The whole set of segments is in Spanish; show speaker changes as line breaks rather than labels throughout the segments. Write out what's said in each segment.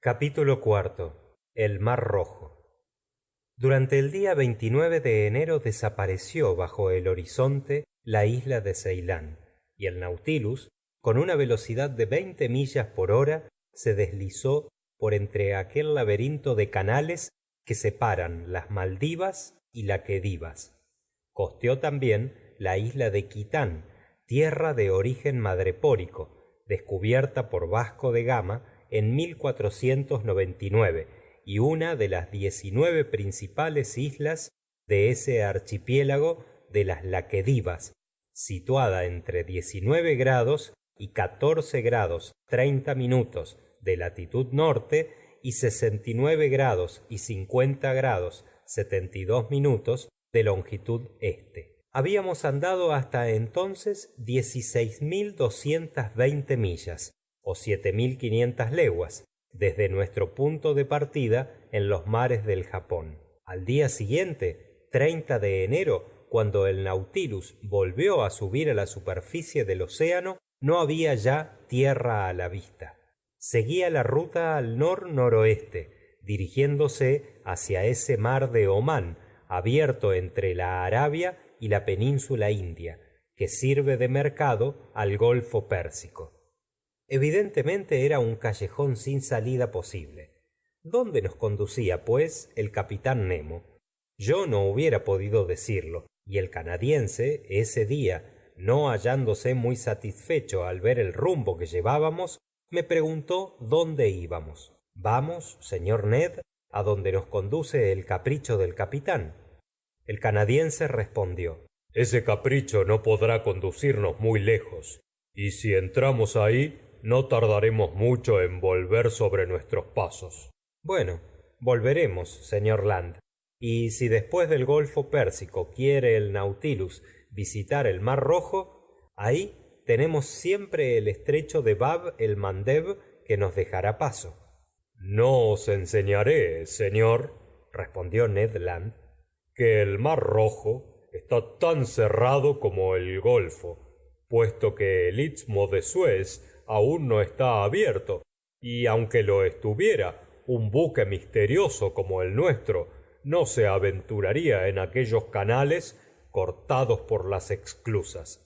Capítulo cuarto. El Mar Rojo. Durante el día 29 de enero desapareció bajo el horizonte la isla de Ceilán, y el Nautilus, con una velocidad de 20 millas por hora, se deslizó por entre aquel laberinto de canales que separan las Maldivas y Laquedivas. Costeó también la isla de Quitán, tierra de origen madrepórico, descubierta por Vasco de Gama en 1499, y una de las 19 principales islas de ese archipiélago de las Laquedivas, situada entre 19 grados y 14 grados 30 minutos de latitud norte y 69 grados y 50 grados 72 minutos de longitud este. Habíamos andado hasta entonces 16.220 millas, o 7.500 leguas, desde nuestro punto de partida en los mares del Japón. Al día siguiente, 30 de enero, cuando el Nautilus volvió a subir a la superficie del océano, no había ya tierra a la vista. Seguía la ruta al nor-noroeste, dirigiéndose hacia ese mar de Omán, abierto entre la Arabia y la península india, que sirve de mercado al Golfo Pérsico. Evidentemente era un callejón sin salida posible. ¿Dónde nos conducía, pues, el capitán Nemo? Yo no hubiera podido decirlo, y el canadiense, ese día, no hallándose muy satisfecho al ver el rumbo que llevábamos, me preguntó dónde íbamos. Vamos, señor Ned, a donde nos conduce el capricho del capitán. El canadiense respondió: ese capricho no podrá conducirnos muy lejos, y si entramos ahí, no tardaremos mucho en volver sobre nuestros pasos. Bueno, volveremos, señor Land. Y si después del Golfo Pérsico quiere el Nautilus visitar el Mar Rojo, ahí tenemos siempre el estrecho de Bab el Mandeb que nos dejará paso. No os enseñaré, señor, respondió Ned Land, que el Mar Rojo está tan cerrado como el Golfo, puesto que el Istmo de Suez aún no está abierto, y aunque lo estuviera, un buque misterioso como el nuestro no se aventuraría en aquellos canales cortados por las esclusas.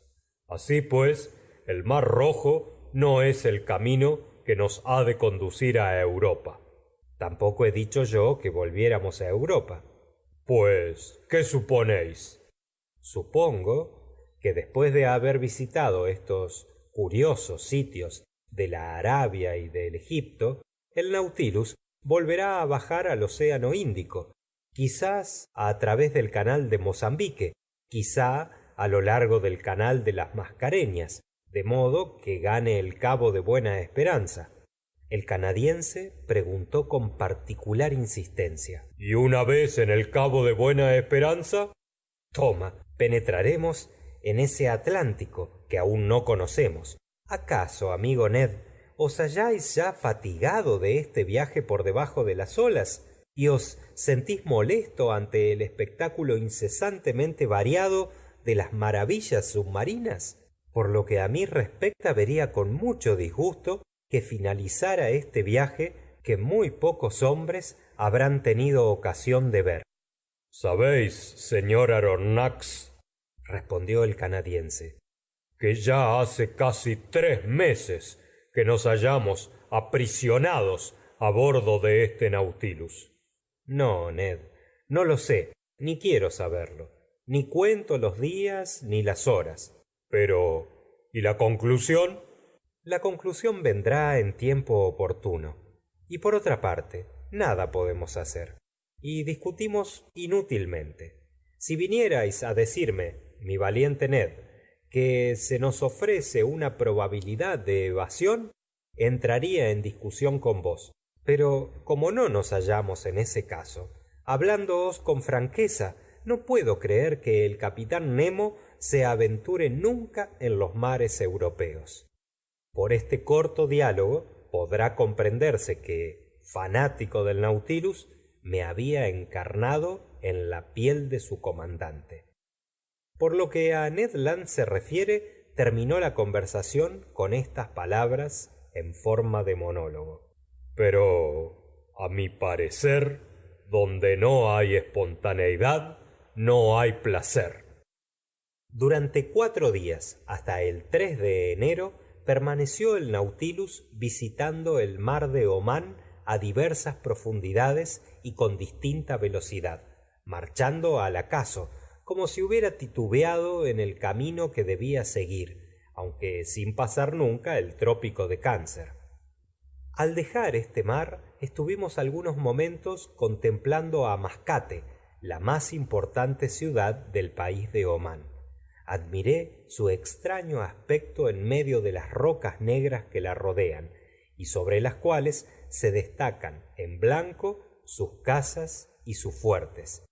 Así pues, el Mar Rojo no es el camino que nos ha de conducir a Europa. Tampoco he dicho yo que volviéramos a Europa. Pues, ¿qué suponéis? Supongo que después de haber visitado estos curiosos sitios de la Arabia y del Egipto, el Nautilus volverá a bajar al Océano Índico, quizás a través del canal de Mozambique, quizá a lo largo del canal de las Mascareñas, de modo que gane el Cabo de Buena Esperanza. El canadiense preguntó con particular insistencia: ¿y una vez en el Cabo de Buena Esperanza? Toma, penetraremos en ese Atlántico que aún no conocemos. ¿Acaso, amigo Ned, os halláis ya fatigado de este viaje por debajo de las olas y os sentís molesto ante el espectáculo incesantemente variado de las maravillas submarinas? Por lo que a mí respecta, vería con mucho disgusto que finalizara este viaje que muy pocos hombres habrán tenido ocasión de ver. Sabéis, señor Aronnax, respondió el canadiense, que ya hace casi 3 meses que nos hallamos aprisionados a bordo de este Nautilus. No, Ned, no lo sé, ni quiero saberlo, ni cuento los días ni las horas. Pero, ¿y la conclusión? La conclusión vendrá en tiempo oportuno. Y por otra parte, nada podemos hacer. Y discutimos inútilmente. Si vinierais a decirme, mi valiente Ned, que se nos ofrece una probabilidad de evasión, entraría en discusión con vos. Pero como no nos hallamos en ese caso, hablándoos con franqueza, no puedo creer que el capitán Nemo se aventure nunca en los mares europeos. Por este corto diálogo podrá comprenderse que, fanático del Nautilus, me había encarnado en la piel de su comandante. Por lo que a Ned Land se refiere, terminó la conversación con estas palabras en forma de monólogo. pero a mi parecer, donde no hay espontaneidad, no hay placer. Durante 4 días, hasta el 3 de enero, permaneció el Nautilus visitando el mar de Omán a diversas profundidades y con distinta velocidad, marchando al acaso, como si hubiera titubeado en el camino que debía seguir, aunque sin pasar nunca el trópico de Cáncer. Al dejar este mar, estuvimos algunos momentos contemplando a Mascate, la más importante ciudad del país de Omán. Admiré su extraño aspecto en medio de las rocas negras que la rodean, y sobre las cuales se destacan en blanco sus casas y sus fuertes.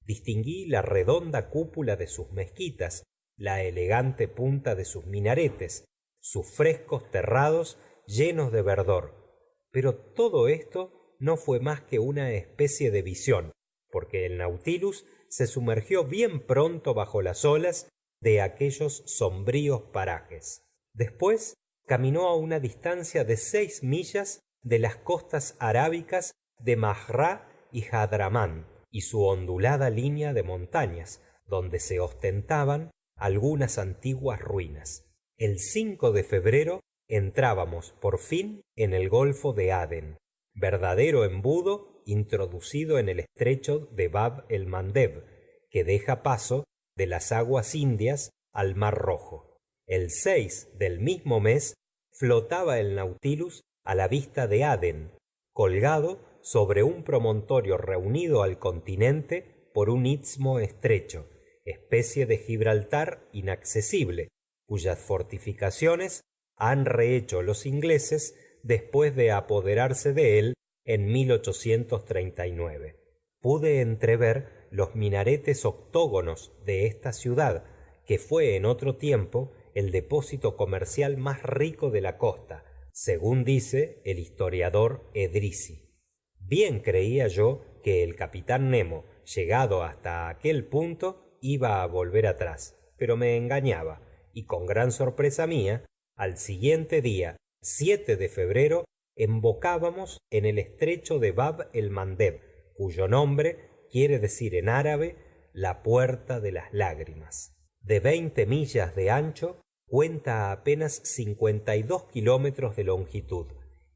Distinguí la redonda cúpula de sus mezquitas, la elegante punta de sus minaretes, sus frescos terrados llenos de verdor. Pero todo esto no fue más que una especie de visión, porque el Nautilus se sumergió bien pronto bajo las olas de aquellos sombríos parajes. Después caminó a una distancia de 6 millas de las costas arábicas de Majrá y Hadramán y su ondulada línea de montañas, donde se ostentaban algunas antiguas ruinas. El 5 de febrero entrábamos por fin en el golfo de Adén, verdadero embudo introducido en el estrecho de Bab el Mandeb, que deja paso de las aguas Indias al Mar Rojo. El 6 del mismo mes flotaba el Nautilus a la vista de Adén, colgado sobre un promontorio reunido al continente por un istmo estrecho, especie de Gibraltar inaccesible, cuyas fortificaciones han rehecho los ingleses después de apoderarse de él en 1839. Pude entrever los minaretes octógonos de esta ciudad, que fue en otro tiempo el depósito comercial más rico de la costa, según dice el historiador Edrisi. Bien creía yo que el capitán Nemo, llegado hasta aquel punto, iba a volver atrás, pero me engañaba, y con gran sorpresa mía, al siguiente día, 7 de febrero, embocábamos en el estrecho de Bab el Mandeb, cuyo nombre quiere decir en árabe la puerta de las lágrimas. De 20 millas de ancho, cuenta apenas 52 kilómetros de longitud,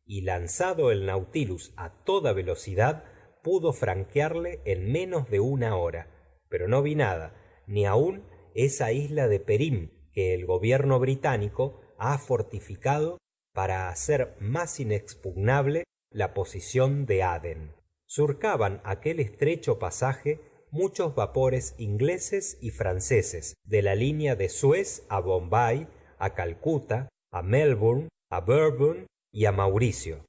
y lanzado el Nautilus a toda velocidad, pudo franquearle en menos de una hora. Pero no vi nada, ni aún esa isla de Perim que el gobierno británico ha fortificado para hacer más inexpugnable la posición de Adén. Surcaban aquel estrecho pasaje muchos vapores ingleses y franceses de la línea de Suez a Bombay, a Calcuta, a Melbourne, a Bourbon y a Mauricio,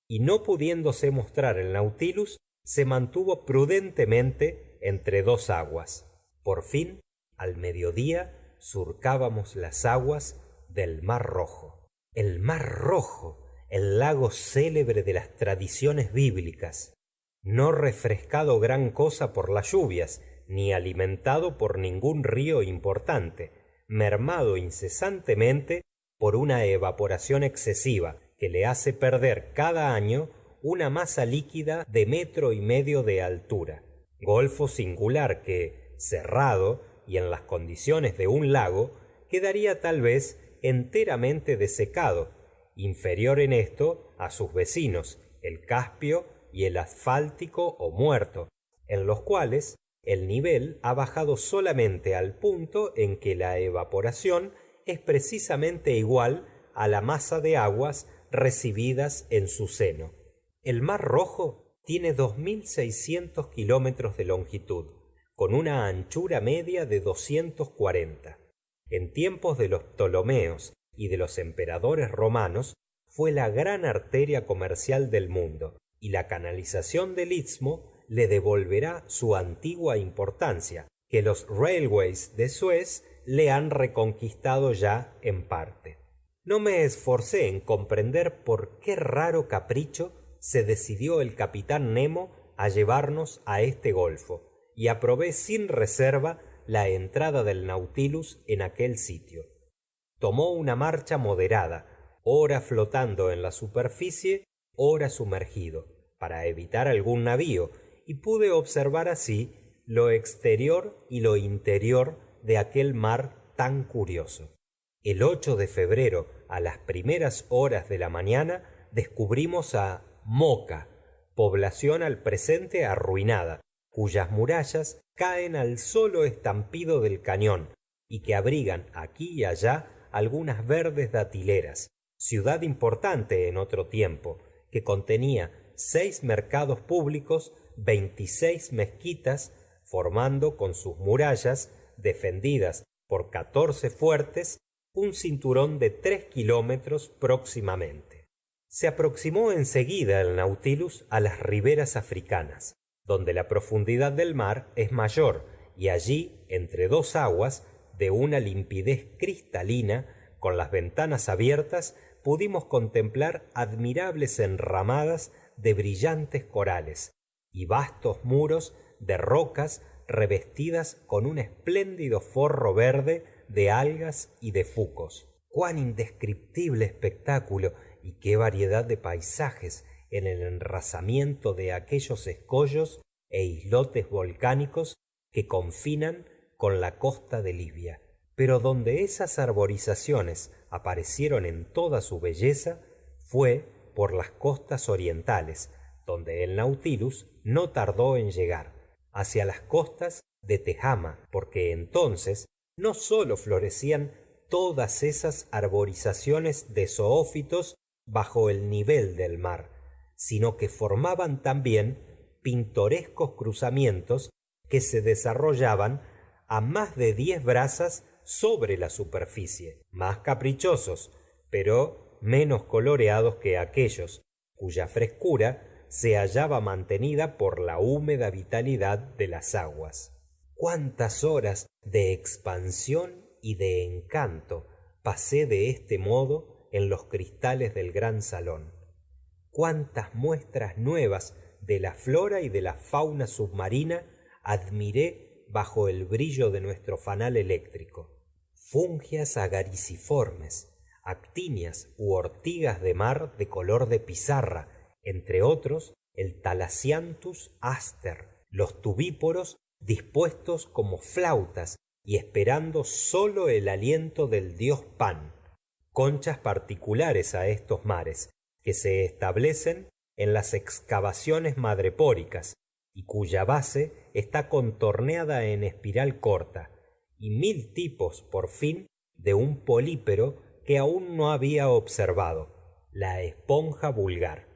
y no pudiéndose mostrar el Nautilus, se mantuvo prudentemente entre dos aguas. Por fin, al mediodía, surcábamos las aguas del Mar Rojo. El Mar Rojo, el lago célebre de las tradiciones bíblicas, no refrescado gran cosa por las lluvias, ni alimentado por ningún río importante, mermado incesantemente por una evaporación excesiva que le hace perder cada año una masa líquida de 1,5 metros de altura. Golfo singular que, cerrado y en las condiciones de un lago, quedaría tal vez enteramente desecado, inferior en esto a sus vecinos, el Caspio y el Asfáltico o Muerto, en los cuales el nivel ha bajado solamente al punto en que la evaporación es precisamente igual a la masa de aguas recibidas en su seno. El Mar Rojo tiene 2.600 kilómetros de longitud, con una anchura media de 240. En tiempos de los Ptolomeos y de los emperadores romanos, fue la gran arteria comercial del mundo, y la canalización del istmo le devolverá su antigua importancia, que los railways de Suez le han reconquistado ya en parte. No me esforcé en comprender por qué raro capricho se decidió el capitán Nemo a llevarnos a este golfo, y aprobé sin reserva la entrada del Nautilus en aquel sitio. Tomó una marcha moderada, ora flotando en la superficie hora sumergido, para evitar algún navío, y pude observar así lo exterior y lo interior de aquel mar tan curioso. El 8 de febrero, a las primeras horas de la mañana, descubrimos a Moca, población al presente arruinada, cuyas murallas caen al solo estampido del cañón y que abrigan aquí y allá algunas verdes datileras, ciudad importante en otro tiempo, que contenía 6 mercados públicos, 26 mezquitas, formando con sus murallas, defendidas por 14 fuertes, un cinturón de 3 kilómetros próximamente. Se aproximó enseguida el Nautilus a las riberas africanas, donde la profundidad del mar es mayor, y allí, entre dos aguas, de una limpidez cristalina, con las ventanas abiertas, pudimos contemplar admirables enramadas de brillantes corales y vastos muros de rocas revestidas con un espléndido forro verde de algas y de fucos. ¡Cuán indescriptible espectáculo y qué variedad de paisajes en el enrazamiento de aquellos escollos e islotes volcánicos que confinan con la costa de Libia! Pero donde esas arborizaciones aparecieron en toda su belleza fue por las costas orientales, donde el Nautilus no tardó en llegar, hacia las costas de Tehama, porque entonces no sólo florecían todas esas arborizaciones de zoófitos bajo el nivel del mar, sino que formaban también pintorescos cruzamientos que se desarrollaban a más de 10 brazas sobre la superficie, más caprichosos, pero menos coloreados que aquellos, cuya frescura se hallaba mantenida por la húmeda vitalidad de las aguas. Cuántas horas de expansión y de encanto pasé de este modo en los cristales del gran salón. Cuántas muestras nuevas de la flora y de la fauna submarina admiré bajo el brillo de nuestro fanal eléctrico. Fungias agariciformes, actinias u ortigas de mar de color de pizarra, entre otros el Thalassianthus aster, los tubíporos dispuestos como flautas y esperando sólo el aliento del dios Pan, conchas particulares a estos mares, que se establecen en las excavaciones madrepóricas y cuya base está contorneada en espiral corta, y 1000 tipos, por fin, de un polípero que aún no había observado, la esponja vulgar.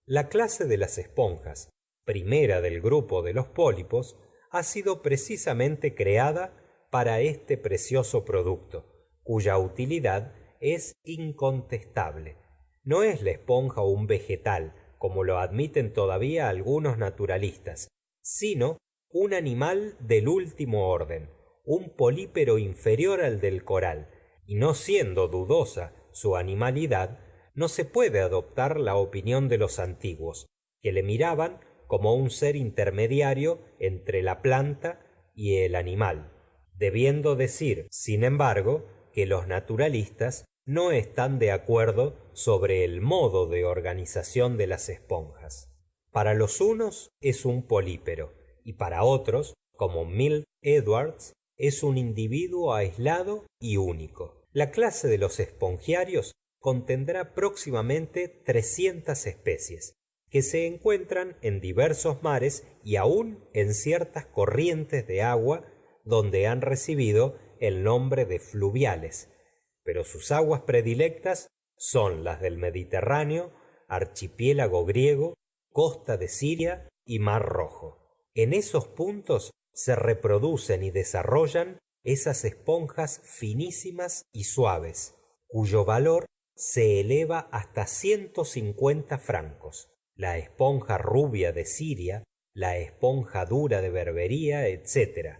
La clase de las esponjas, primera del grupo de los pólipos, ha sido precisamente creada para este precioso producto, cuya utilidad es incontestable. No es la esponja un vegetal, como lo admiten todavía algunos naturalistas, sino un animal del último orden, un polípero inferior al del coral, y no siendo dudosa su animalidad, no se puede adoptar la opinión de los antiguos, que le miraban como un ser intermediario entre la planta y el animal, debiendo decir, sin embargo, que los naturalistas no están de acuerdo sobre el modo de organización de las esponjas. Para los unos es un polípero, y para otros, como Milne Edwards, es un individuo aislado y único. La clase de los espongiarios contendrá próximamente 300 especies, que se encuentran en diversos mares y aún en ciertas corrientes de agua donde han recibido el nombre de fluviales, pero sus aguas predilectas son las del Mediterráneo, archipiélago griego, costa de Siria y Mar Rojo. En esos puntos se reproducen y desarrollan esas esponjas finísimas y suaves, cuyo valor se eleva hasta 150 francos. La esponja rubia de Siria, la esponja dura de Berbería, etc.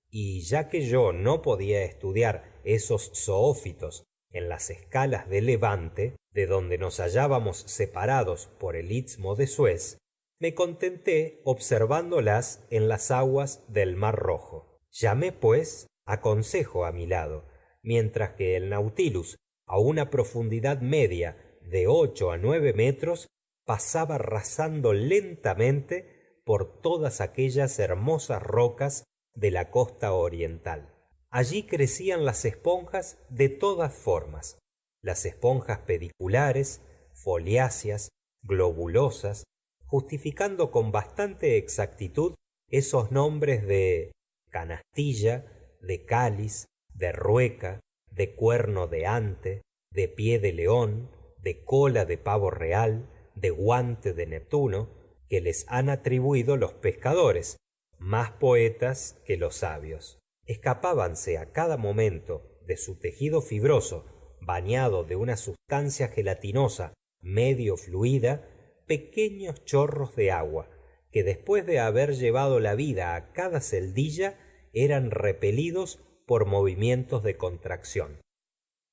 Y ya que yo no podía estudiar esos zoófitos en las escalas de Levante, de donde nos hallábamos separados por el istmo de Suez, me contenté observándolas en las aguas del Mar Rojo. Llamé, pues, a consejo a mi lado, mientras que el Nautilus, a una profundidad media de 8 a 9 metros, pasaba rasando lentamente por todas aquellas hermosas rocas de la costa oriental. Allí crecían las esponjas de todas formas, las esponjas pediculares, foliáceas, globulosas, justificando con bastante exactitud esos nombres de canastilla, de cáliz, de rueca, de cuerno de ante, de pie de león, de cola de pavo real, de guante de Neptuno, que les han atribuido los pescadores, más poetas que los sabios. Escapábanse a cada momento de su tejido fibroso, bañado de una sustancia gelatinosa medio fluida, pequeños chorros de agua, que después de haber llevado la vida a cada celdilla, eran repelidos por movimientos de contracción.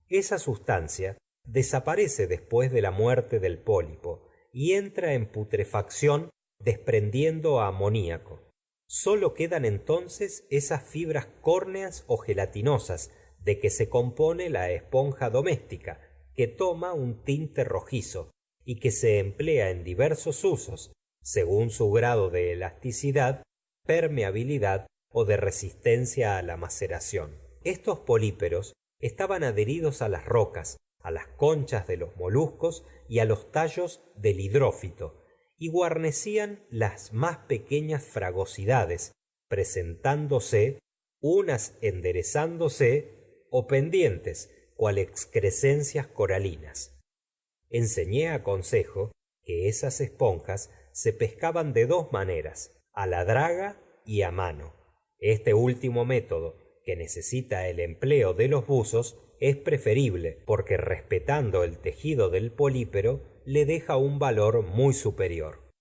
Esa sustancia desaparece después de la muerte del pólipo y entra en putrefacción desprendiendo amoníaco. Solo quedan entonces esas fibras córneas o gelatinosas de que se compone la esponja doméstica, que toma un tinte rojizo y que se emplea en diversos usos, según su grado de elasticidad, permeabilidad o de resistencia a la maceración. Estos políperos estaban adheridos a las rocas, a las conchas de los moluscos y a los tallos del hidrófito, y guarnecían las más pequeñas fragosidades, presentándose, unas enderezándose o pendientes, cual excrescencias coralinas. Enseñé a Consejo que esas esponjas se pescaban de dos maneras, a la draga y a mano. Este último método, que necesita el empleo de los buzos, es preferible porque, respetando el tejido del polípero, le deja un valor muy superior.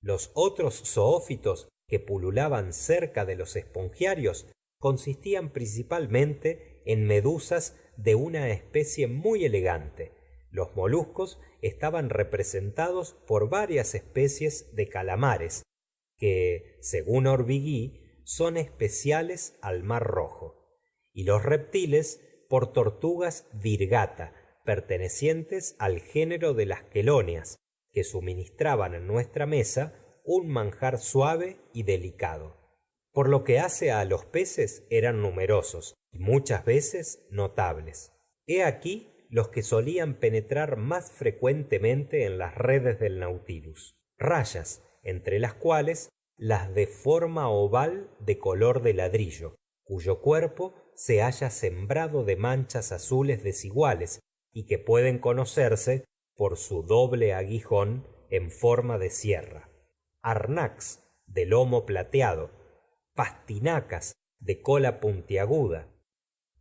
Los otros zoófitos que pululaban cerca de los espongiarios consistían principalmente en medusas de una especie muy elegante. Los moluscos estaban representados por varias especies de calamares, que, según Orvigui, son especiales al Mar Rojo, y los reptiles por tortugas virgata, pertenecientes al género de las quelonias, que suministraban en nuestra mesa un manjar suave y delicado. Por lo que hace a los peces, eran numerosos y muchas veces notables. He aquí los que solían penetrar más frecuentemente en las redes del Nautilus. Rayas, entre las cuales las de forma oval de color de ladrillo, cuyo cuerpo se halla sembrado de manchas azules desiguales y que pueden conocerse por su doble aguijón en forma de sierra. Arnax, de lomo plateado, pastinacas, de cola puntiaguda,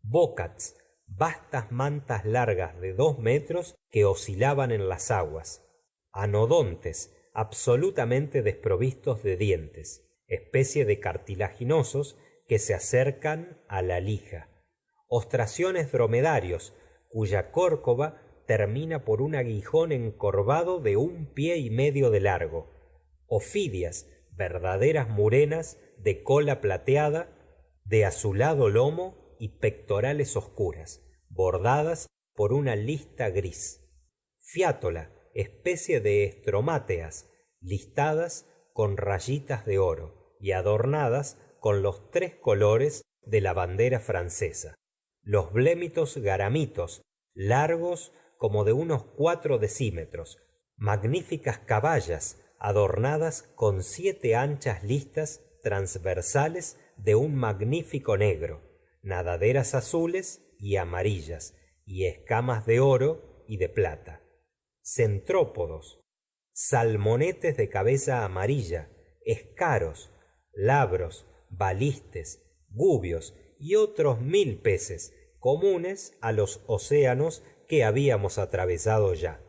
bocats, vastas mantas largas de 2 metros que oscilaban en las aguas, anodontes, absolutamente desprovistos de dientes, especie de cartilaginosos que se acercan a la lija, ostraciones dromedarios, cuya córcova termina por un aguijón encorvado de 1,5 pies de largo, ofidias, verdaderas murenas de cola plateada, de azulado lomo y pectorales oscuras, bordadas por una lista gris, fiátola, especie de estromáteas, listadas con rayitas de oro y adornadas con los 3 colores de la bandera francesa, los blémitos garamitos, largos como de unos 4 decímetros, magníficas caballas adornadas con 7 anchas listas transversales de un magnífico negro, nadaderas azules y amarillas, y escamas de oro y de plata, centrópodos, salmonetes de cabeza amarilla, escaros, labros, balistes, gubios y otros 1000 peces, comunes a los océanos que habíamos atravesado ya.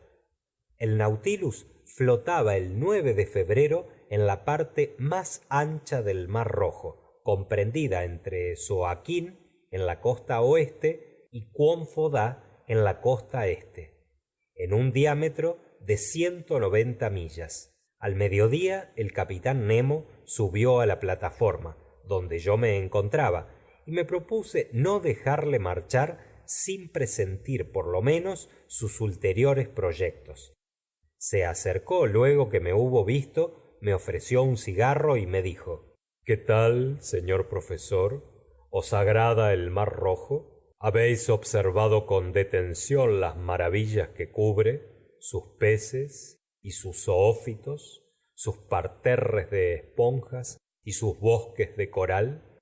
El Nautilus flotaba el 9 de febrero en la parte más ancha del Mar Rojo, comprendida entre Soaquín en la costa oeste y Quonfodah en la costa este, en un diámetro de 190 millas. Al mediodía el capitán Nemo subió a la plataforma donde yo me encontraba y me propuse no dejarle marchar sin presentir por lo menos sus ulteriores proyectos. Se acercó luego que me hubo visto, me ofreció un cigarro y me dijo: ¿qué tal, señor profesor? ¿Os agrada el mar rojo? ¿Habéis observado con detención las maravillas que cubre, sus peces y sus zoófitos, sus parterres de esponjas y sus bosques de coral?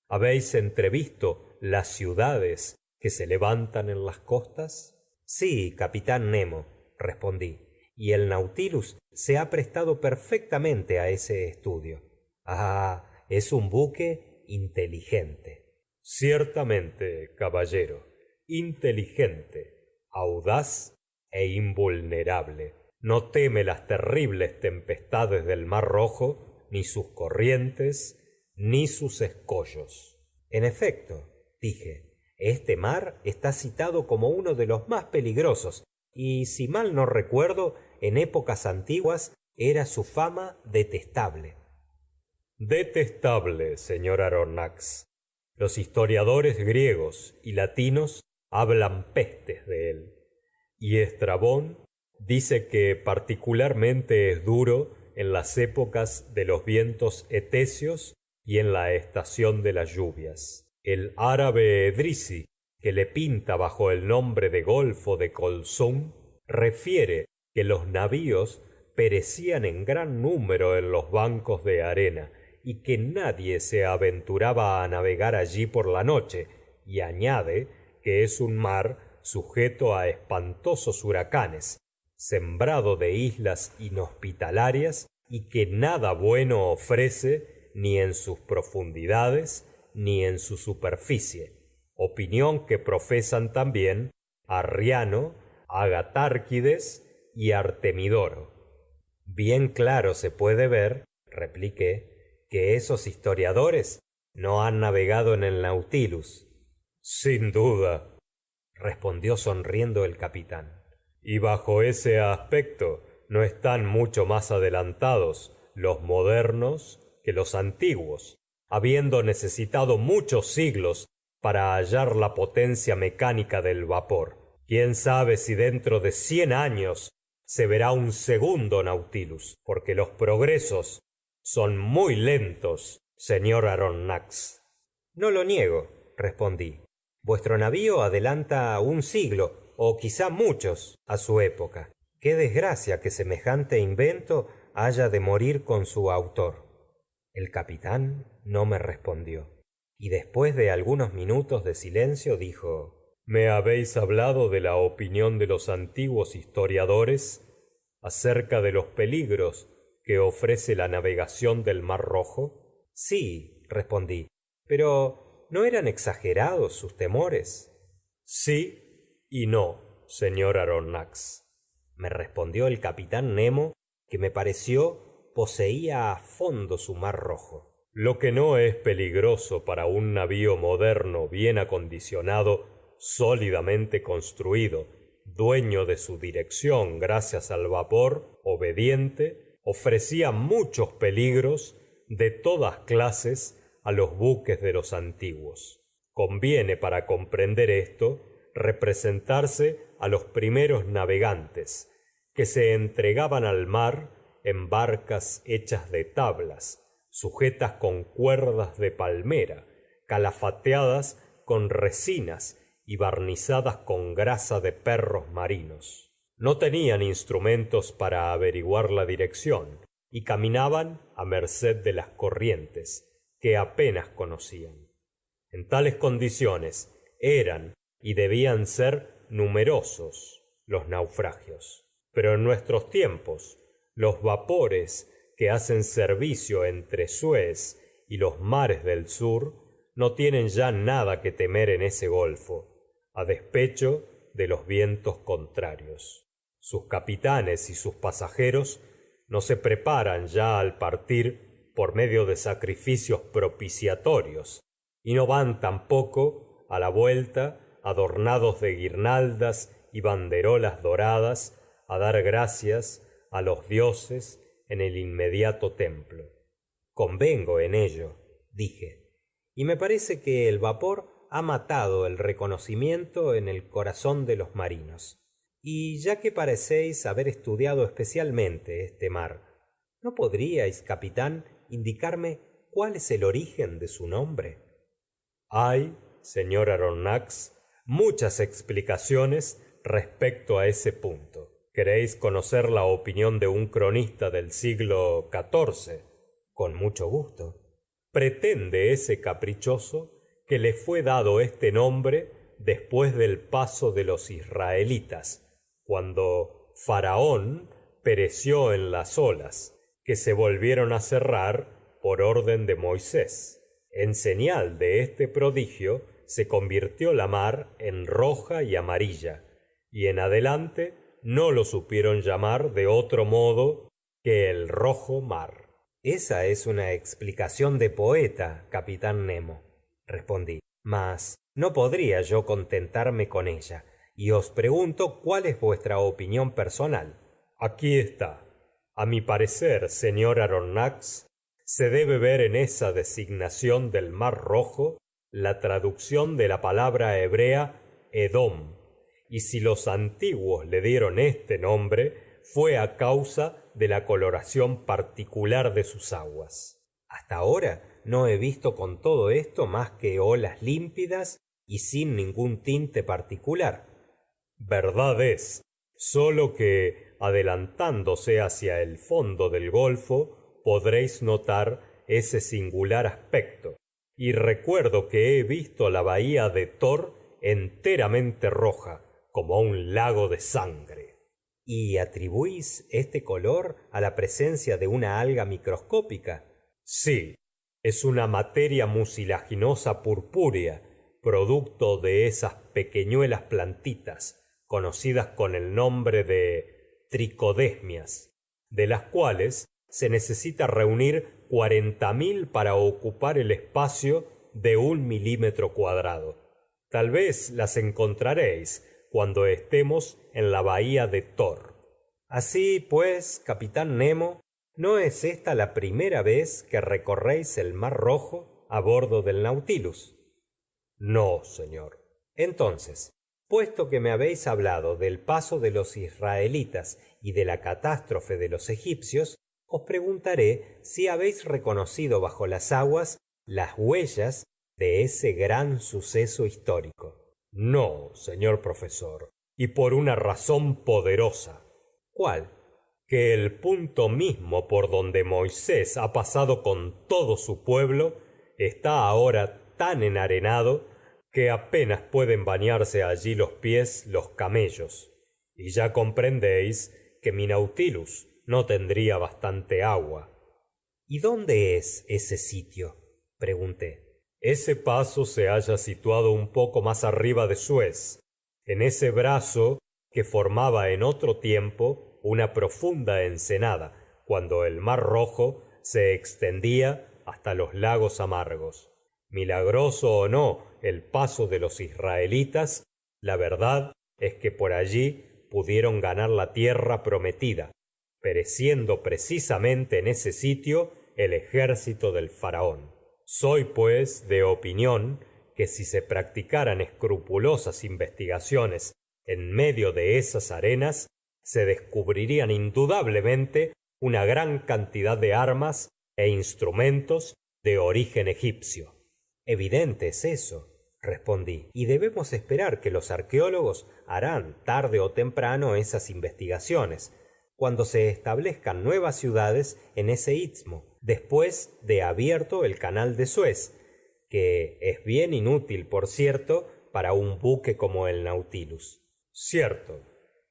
¿Habéis entrevisto las ciudades que se levantan en las costas? Sí, capitán Nemo, respondí, y el Nautilus se ha prestado perfectamente a ese estudio. Ah, es un buque inteligente. Ciertamente, caballero, inteligente, audaz e invulnerable. No teme las terribles tempestades del Mar Rojo, ni sus corrientes, ni sus escollos. En efecto, dije, este mar está citado como uno de los más peligrosos, y si mal no recuerdo, en épocas antiguas era su fama detestable. Detestable, señor Aronnax. Los historiadores griegos y latinos hablan pestes de él. Y Estrabón dice que particularmente es duro en las épocas de los vientos etesios y en la estación de las lluvias. El árabe Edrisi, que le pinta bajo el nombre de Golfo de Colzum, refiere que los navíos perecían en gran número en los bancos de arena y que nadie se aventuraba a navegar allí por la noche, y añade que es un mar sujeto a espantosos huracanes, sembrado de islas inhospitalarias, y que nada bueno ofrece ni en sus profundidades ni en su superficie, opinión que profesan también Arriano, Agatárquides y Artemidoro. Bien claro se puede ver, repliqué, que esos historiadores no han navegado en el Nautilus. Sin duda, respondió sonriendo el capitán. Y bajo ese aspecto no están mucho más adelantados los modernos que los antiguos, habiendo necesitado muchos siglos para hallar la potencia mecánica del vapor. ¿Quién sabe si dentro de 100 años se verá un segundo Nautilus? Porque los progresos son muy lentos, señor Aronnax. No lo niego, respondí. Vuestro navío adelanta un siglo, o quizá muchos, a su época. Qué desgracia que semejante invento haya de morir con su autor. El capitán no me respondió, y después de algunos minutos de silencio dijo: ¿me habéis hablado de la opinión de los antiguos historiadores acerca de los peligros que ofrece la navegación del Mar Rojo? Sí, respondí, pero ¿no eran exagerados sus temores? Sí y no, señor Aronnax, me respondió el capitán Nemo, que me pareció poseía a fondo su Mar Rojo. Lo que no es peligroso para un navío moderno bien acondicionado, sólidamente construido, dueño de su dirección gracias al vapor, obediente, ofrecía muchos peligros de todas clases a los buques de los antiguos. Conviene, para comprender esto, representarse a los primeros navegantes, que se entregaban al mar en barcas hechas de tablas, sujetas con cuerdas de palmera, calafateadas con resinas y barnizadas con grasa de perros marinos. No tenían instrumentos para averiguar la dirección y caminaban a merced de las corrientes, que apenas conocían. En tales condiciones eran y debían ser numerosos los naufragios. Pero en nuestros tiempos, los vapores que hacen servicio entre Suez y los mares del sur no tienen ya nada que temer en ese golfo, a despecho de los vientos contrarios. Sus capitanes y sus pasajeros no se preparan ya al partir por medio de sacrificios propiciatorios, y no van tampoco a la vuelta adornados de guirnaldas y banderolas doradas a dar gracias a los dioses en el inmediato templo. Convengo en ello, dije, y me parece que el vapor ha matado el reconocimiento en el corazón de los marinos. Y ya que parecéis haber estudiado especialmente este mar, ¿no podríais, capitán, indicarme cuál es el origen de su nombre? Hay, señor Aronnax, muchas explicaciones respecto a ese punto. ¿Queréis conocer la opinión de un cronista del siglo XIV? Con mucho gusto. Pretende ese caprichoso que le fue dado este nombre después del paso de los israelitas, cuando Faraón pereció en las olas, que se volvieron a cerrar por orden de Moisés. En señal de este prodigio se convirtió la mar en roja y amarilla, y en adelante no lo supieron llamar de otro modo que el rojo mar. Esa es una explicación de poeta, capitán Nemo, respondí. Mas no podría yo contentarme con ella, y os pregunto cuál es vuestra opinión personal. Aquí está. A mi parecer, señor Aronnax, se debe ver en esa designación del Mar Rojo la traducción de la palabra hebrea Edom, y si los antiguos le dieron este nombre, fue a causa de la coloración particular de sus aguas. Hasta ahora no he visto con todo esto más que olas límpidas y sin ningún tinte particular. Verdad es, solo que adelantándose hacia el fondo del golfo podréis notar ese singular aspecto. Y recuerdo que he visto la bahía de Thor enteramente roja, como un lago de sangre. ¿Y atribuís este color a la presencia de una alga microscópica? Sí, es una materia mucilaginosa purpúrea, producto de esas pequeñuelas plantitas, conocidas con el nombre de tricodesmias, de las cuales se necesita reunir 40.000 para ocupar el espacio de 1 milímetro cuadrado. Tal vez las encontraréis cuando estemos en la bahía de Thor. Así pues, capitán Nemo, ¿no es esta la primera vez que recorréis el Mar Rojo a bordo del Nautilus? No, señor. Entonces, puesto que me habéis hablado del paso de los israelitas y de la catástrofe de los egipcios, os preguntaré si habéis reconocido bajo las aguas las huellas de ese gran suceso histórico. No, señor profesor, y por una razón poderosa. ¿Cuál? Que el punto mismo por donde Moisés ha pasado con todo su pueblo está ahora tan enarenado que apenas pueden bañarse allí los pies los camellos. Y ya comprendéis que mi Nautilus no tendría bastante agua. ¿Y dónde es ese sitio? Pregunté. Ese paso se halla situado un poco más arriba de Suez, en ese brazo que formaba en otro tiempo una profunda ensenada, cuando el Mar Rojo se extendía hasta los lagos amargos. Milagroso o no el paso de los israelitas, la verdad es que por allí pudieron ganar la tierra prometida, pereciendo precisamente en ese sitio el ejército del faraón. Soy, pues, de opinión que si se practicaran escrupulosas investigaciones en medio de esas arenas, se descubrirían indudablemente una gran cantidad de armas e instrumentos de origen egipcio. Evidente es eso, respondí, y debemos esperar que los arqueólogos harán tarde o temprano esas investigaciones, cuando se establezcan nuevas ciudades en ese istmo, después de abierto el canal de Suez, que es bien inútil, por cierto, para un buque como el Nautilus. Cierto,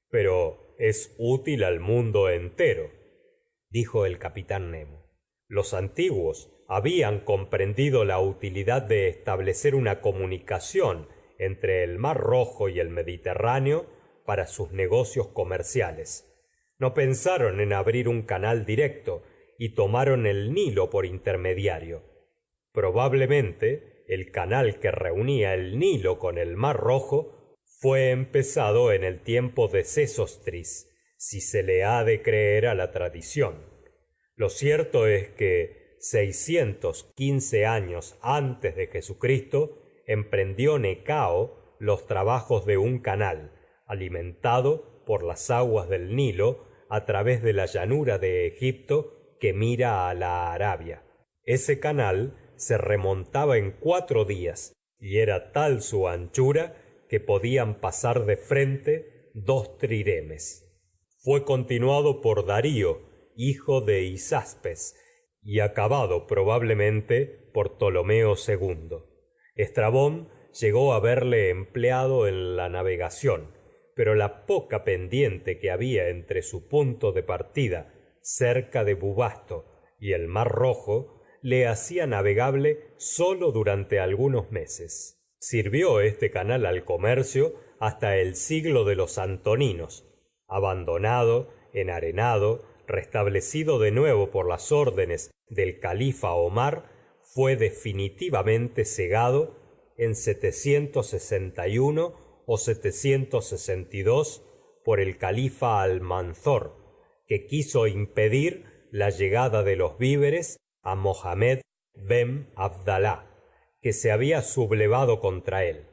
pero es útil al mundo entero, dijo el capitán Nemo. Los antiguos habían comprendido la utilidad de establecer una comunicación entre el Mar Rojo y el Mediterráneo para sus negocios comerciales. No pensaron en abrir un canal directo y tomaron el Nilo por intermediario. Probablemente el canal que reunía el Nilo con el Mar Rojo fue empezado en el tiempo de Sesostris, si se le ha de creer a la tradición. Lo cierto es que 615 años antes de Jesucristo emprendió Necao los trabajos de un canal, alimentado por las aguas del Nilo a través de la llanura de Egipto que mira a la Arabia. Ese canal se remontaba en 4 días y era tal su anchura que podían pasar de frente 2 triremes. Fue continuado por Darío, hijo de Isaspes, y acabado probablemente por Ptolomeo II. Estrabón llegó a verle empleado en la navegación, pero la poca pendiente que había entre su punto de partida, cerca de Bubasto, y el Mar Rojo, le hacía navegable sólo durante algunos meses. Sirvió este canal al comercio hasta el siglo de los Antoninos, abandonado, enarenado, restablecido de nuevo por las órdenes del califa Omar, fue definitivamente cegado en 761 o 762 por el califa Almanzor, que quiso impedir la llegada de los víveres a Mohamed ben Abdalá, que se había sublevado contra él.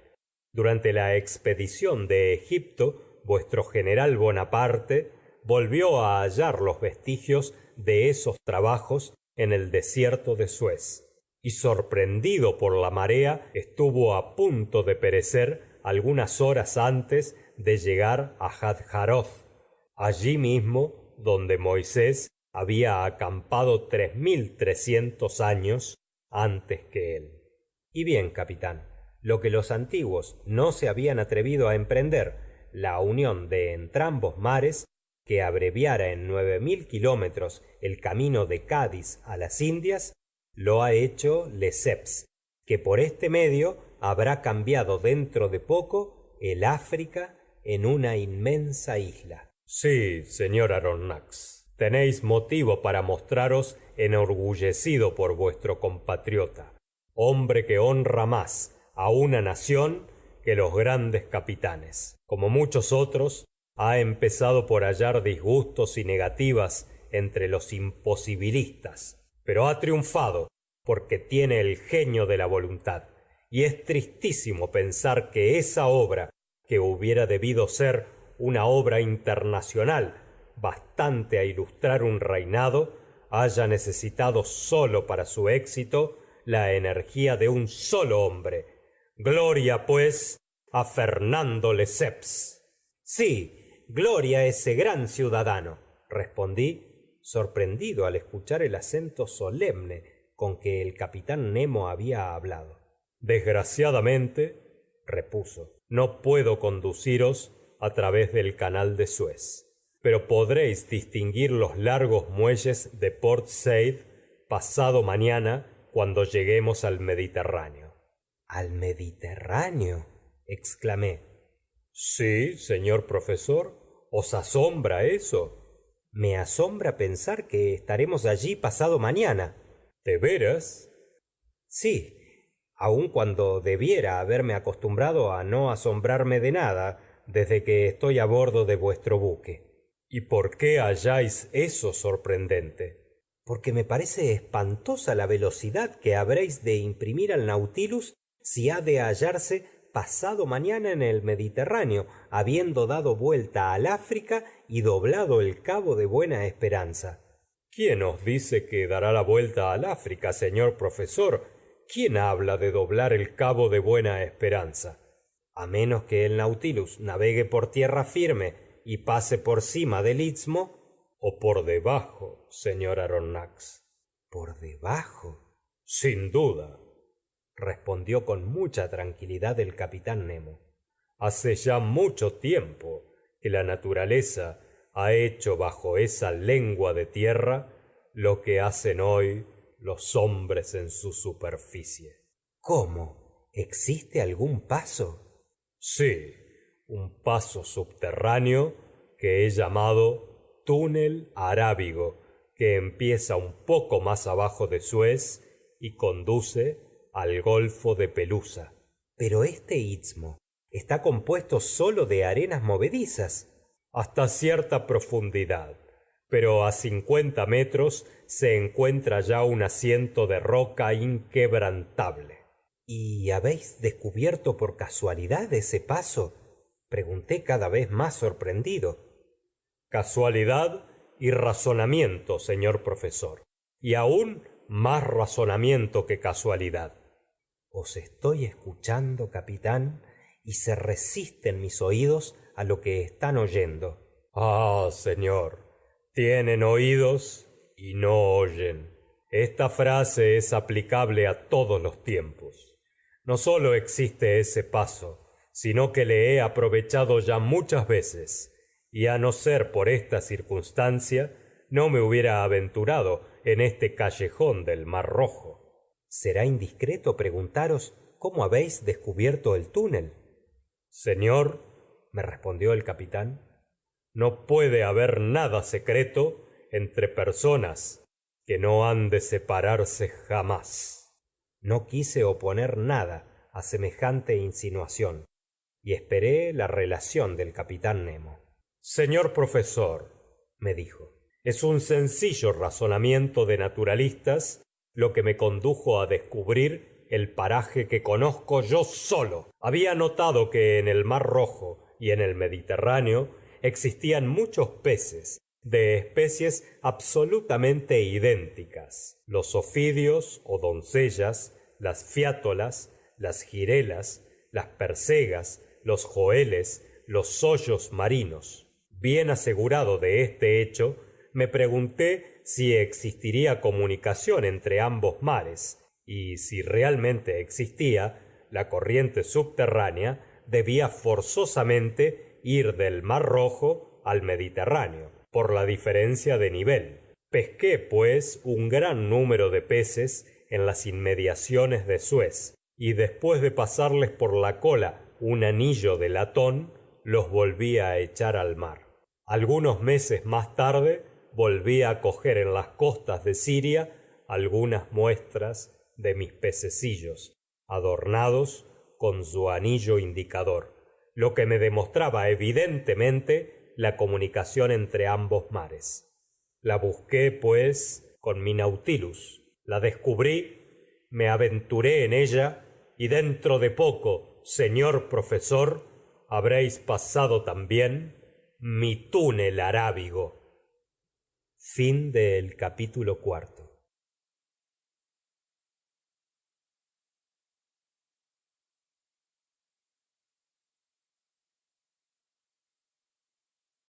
Durante la expedición de Egipto, vuestro general Bonaparte volvió a hallar los vestigios de esos trabajos en el desierto de Suez, y sorprendido por la marea, estuvo a punto de perecer algunas horas antes de llegar a Hadjaroth, allí mismo donde Moisés había acampado 3300 años antes que él. Y bien, capitán, lo que los antiguos no se habían atrevido a emprender, la unión de entrambos mares, que abreviara en 9000 kilómetros el camino de Cádiz a las Indias, lo ha hecho Lesseps, que por este medio habrá cambiado dentro de poco el África en una inmensa isla. Sí, señor Aronnax, tenéis motivo para mostraros enorgullecido por vuestro compatriota, hombre que honra más a una nación que los grandes capitanes. Como muchos otros, ha empezado por hallar disgustos y negativas entre los imposibilistas, pero ha triunfado porque tiene el genio de la voluntad. Y es tristísimo pensar que esa obra, que hubiera debido ser una obra internacional, bastante a ilustrar un reinado, haya necesitado solo para su éxito la energía de un solo hombre. Gloria, pues, a Fernando Lesseps. Sí, gloria a ese gran ciudadano, respondí, sorprendido al escuchar el acento solemne con que el capitán Nemo había hablado. Desgraciadamente, repuso, no puedo conduciros a través del canal de Suez, pero podréis distinguir los largos muelles de Port Said pasado mañana cuando lleguemos al Mediterráneo. ¿Al Mediterráneo? Exclamé. Sí, señor profesor. ¿Os asombra eso? Me asombra pensar que estaremos allí pasado mañana. ¿De veras? Sí, aun cuando debiera haberme acostumbrado a no asombrarme de nada desde que estoy a bordo de vuestro buque. ¿Y por qué halláis eso sorprendente? Porque me parece espantosa la velocidad que habréis de imprimir al Nautilus si ha de hallarse pasado mañana en el Mediterráneo, habiendo dado vuelta al África y doblado el cabo de Buena Esperanza. ¿Quién os dice que dará la vuelta al África, señor profesor? ¿Quién habla de doblar el cabo de Buena Esperanza? A menos que el Nautilus navegue por tierra firme y pase por cima del istmo, o por debajo, señor Aronnax. ¿Por debajo? Sin duda, respondió con mucha tranquilidad el capitán Nemo. Hace ya mucho tiempo que la naturaleza ha hecho bajo esa lengua de tierra lo que hacen hoy los hombres en su superficie. ¿Cómo? ¿Existe algún paso? Sí, un paso subterráneo que he llamado túnel arábigo, que empieza un poco más abajo de Suez y conduce al Golfo de Pelusa. Pero este istmo está compuesto solo de arenas movedizas. Hasta cierta profundidad, pero a 50 metros se encuentra ya un asiento de roca inquebrantable. ¿Y habéis descubierto por casualidad ese paso? pregunté cada vez más sorprendido.
Casualidad y razonamiento, señor profesor. Y aún más razonamiento que casualidad.
Os estoy escuchando, capitán, y se resisten mis oídos a lo que están oyendo.
Ah, señor, tienen oídos y no oyen. Esta frase es aplicable a todos los tiempos. No solo existe ese paso, sino que le he aprovechado ya muchas veces, y a no ser por esta circunstancia, no me hubiera aventurado en este callejón del Mar Rojo.
¿Será indiscreto preguntaros cómo habéis descubierto el túnel?
Señor,
me respondió el capitán,
no puede haber nada secreto entre personas que no han de separarse jamás.
no quise oponer nada a semejante insinuación y esperé la relación del capitán Nemo.
Señor profesor,
Me dijo,
es un sencillo razonamiento de naturalistas lo que me condujo a descubrir el paraje que conozco yo solo. Había notado que en el Mar Rojo y en el Mediterráneo existían muchos peces de especies absolutamente idénticas. Los ofidios o doncellas, las fiátolas, las jirelas, las persegas, los joeles, los sollos marinos. Bien asegurado de este hecho, me pregunté si existiría comunicación entre ambos mares, y si realmente existía, la corriente subterránea debía forzosamente ir del Mar Rojo al Mediterráneo, por la diferencia de nivel. Pesqué, pues, un gran número de peces en las inmediaciones de Suez, y después de pasarles por la cola un anillo de latón, los volví a echar al mar. Algunos meses más tarde volví a coger en las costas de Siria algunas muestras de mis pececillos, adornados con su anillo indicador, lo que me demostraba evidentemente la comunicación entre ambos mares. La busqué, pues, con mi Nautilus, la descubrí, me aventuré en ella, y dentro de poco, señor profesor, habréis pasado también mi túnel arábigo.
Fin del capítulo 4.